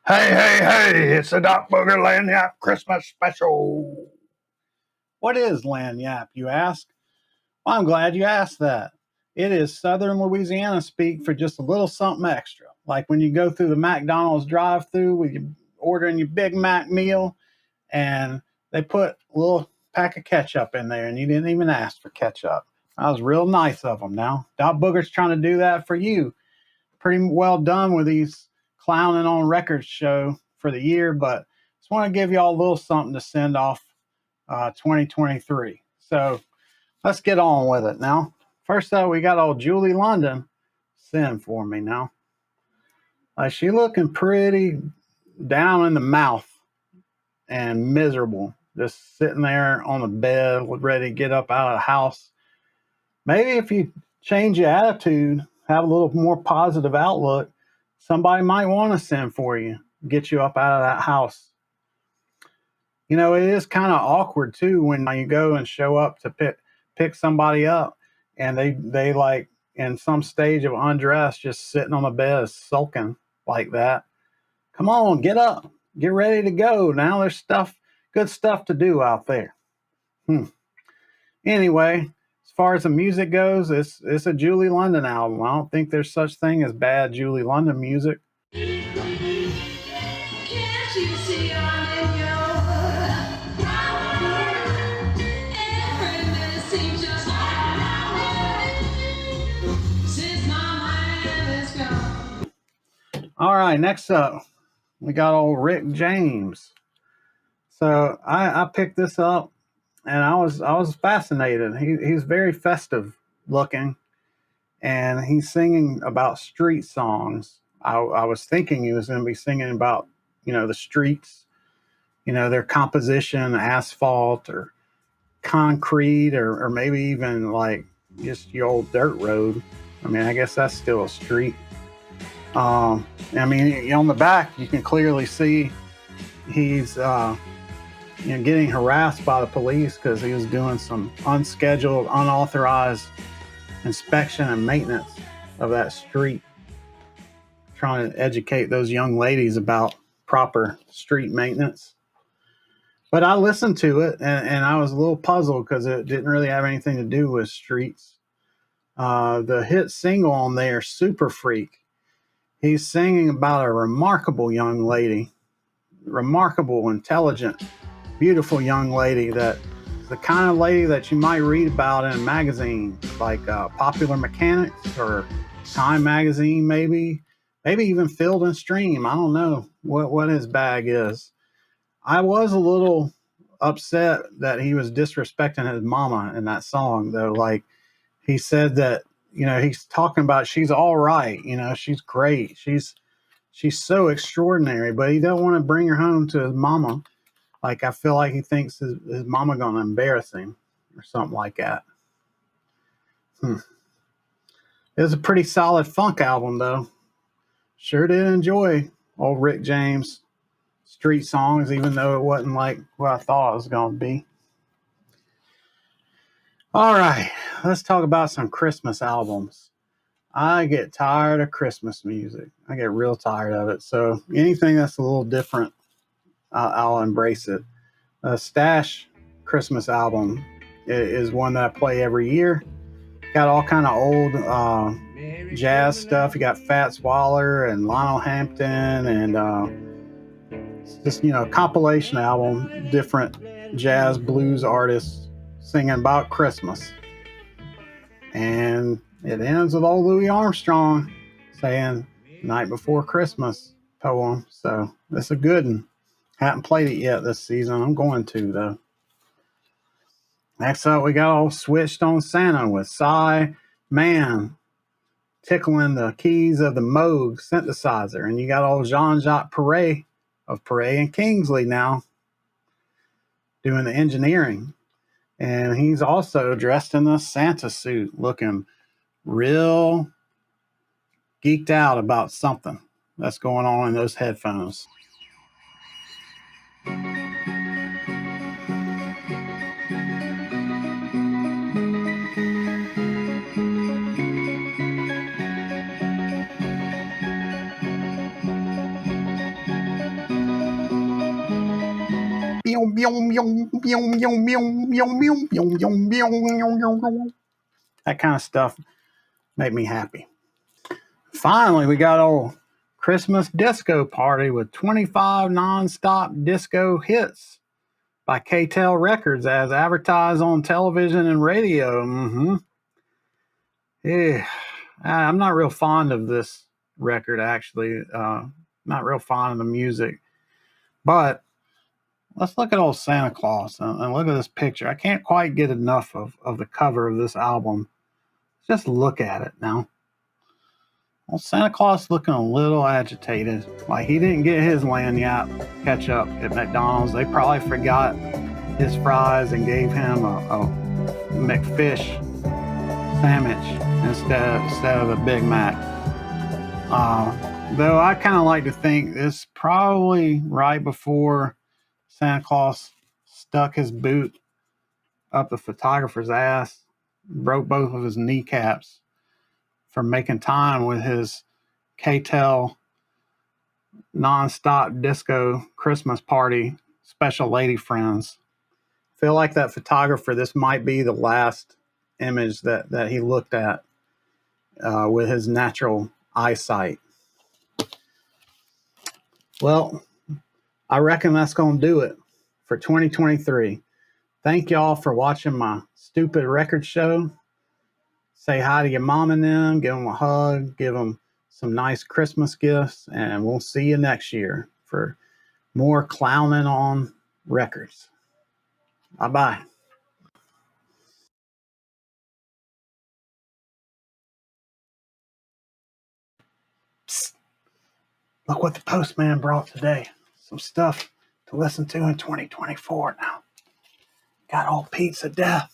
Hey, hey, hey, it's the Booger Laginappe Christmas Special. What is lagniappe, you ask? Well, I'm glad you asked that. It is Southern Louisiana speak for just a little something extra. Like when you go through the McDonald's drive through with you ordering your Big Mac meal and they put a little pack of ketchup in there and you didn't even ask for ketchup. That was real nice of them. Now, Doc Booger's trying to do that for you. Pretty well done with these clowning on records show for the year, but just want to give you all a little something to send off 2023. So let's get on with it now. First up, we got old Julie London. Send for me now. She looking pretty down in the mouth and miserable, just sitting there on the bed, ready to get up out of the house. Maybe if you change your attitude, have a little more positive outlook, somebody might want to send for you, get you up out of that house. You know, it is kind of awkward too when you go and show up to pick somebody up and they like in some stage of undress just sitting on the bed sulking like that. Come on, get up, get ready to go. Now there's good stuff to do out there. Anyway, as far as the music goes, it's a Julie London album. I don't think there's such thing as bad Julie London music. All right, next up, we got old Rick James. So I picked this up, and I was fascinated. He's very festive looking, and he's singing about street songs. I was thinking he was going to be singing about the streets, their composition, asphalt or concrete, or maybe even like just your old dirt road. I mean, I guess that's still a street. I mean, on the back, you can clearly see he's getting harassed by the police because he was doing some unscheduled, unauthorized inspection and maintenance of that street, trying to educate those young ladies about proper street maintenance. But I listened to it and I was a little puzzled because it didn't really have anything to do with streets. The hit single on there, Super Freak, he's singing about a remarkable young lady, remarkable, intelligent, beautiful young lady that the kind of lady that you might read about in a magazine like Popular Mechanics or Time Magazine, maybe even Field and Stream. I don't know what his bag is. I was a little upset that he was disrespecting his mama in that song, though. Like he said that, he's talking about she's all right, she's great, she's so extraordinary, but he don't want to bring her home to his mama. Like, I feel like he thinks his mama gonna embarrass him or something like that. It was a pretty solid funk album, though. Sure did enjoy old Rick James street songs, even though it wasn't like what I thought it was gonna be. All right, let's talk about some Christmas albums. I get tired of Christmas music. I get real tired of it. So anything that's a little different, I'll embrace it. Stash Christmas album is one that I play every year. Got all kind of old jazz stuff. You got Fats Waller and Lionel Hampton, and it's just a compilation album, different jazz blues artists singing about Christmas. And it ends with old Louis Armstrong saying "Night Before Christmas" poem. So it's a good one. Haven't played it yet this season. I'm going to, though. Next up, we got all Switched on Santa with Cy Man tickling the keys of the Moog synthesizer. And you got old Jean-Jacques Perret of Perret and Kingsley now doing the engineering. And he's also dressed in a Santa suit, looking real geeked out about something that's going on in those headphones. That kind of stuff made me happy. Finally, we got old Christmas Disco Party with 25 non-stop disco hits by K-Tel Records as advertised on television and radio. Yeah, I'm not real fond of this record, actually. Not real fond of the music. But let's look at old Santa Claus and look at this picture. I can't quite get enough of the cover of this album. Just look at it now. Well, Santa Claus looking a little agitated, like he didn't get his lanyard ketchup at McDonald's. They probably forgot his fries and gave him a McFish sandwich instead of a Big Mac. Though I kind of like to think this probably right before Santa Claus stuck his boot up the photographer's ass, broke both of his kneecaps for making time with his K-Tel non-stop disco Christmas party special lady friends. Feel like that photographer, this might be the last image that he looked at with his natural eyesight. Well, I reckon that's going to do it for 2023. Thank y'all for watching my stupid record show. Say hi to your mom and them, give them a hug, give them some nice Christmas gifts, and we'll see you next year for more clowning on records. Bye-bye. Psst. Look what the postman brought today. Some stuff to listen to in 2024 now. Got old Pizza Death.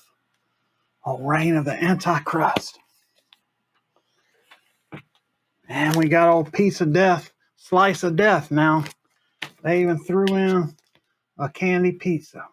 Old Reign of the Antichrist. And we got old Piece of Death, Slice of Death now. They even threw in a candy pizza.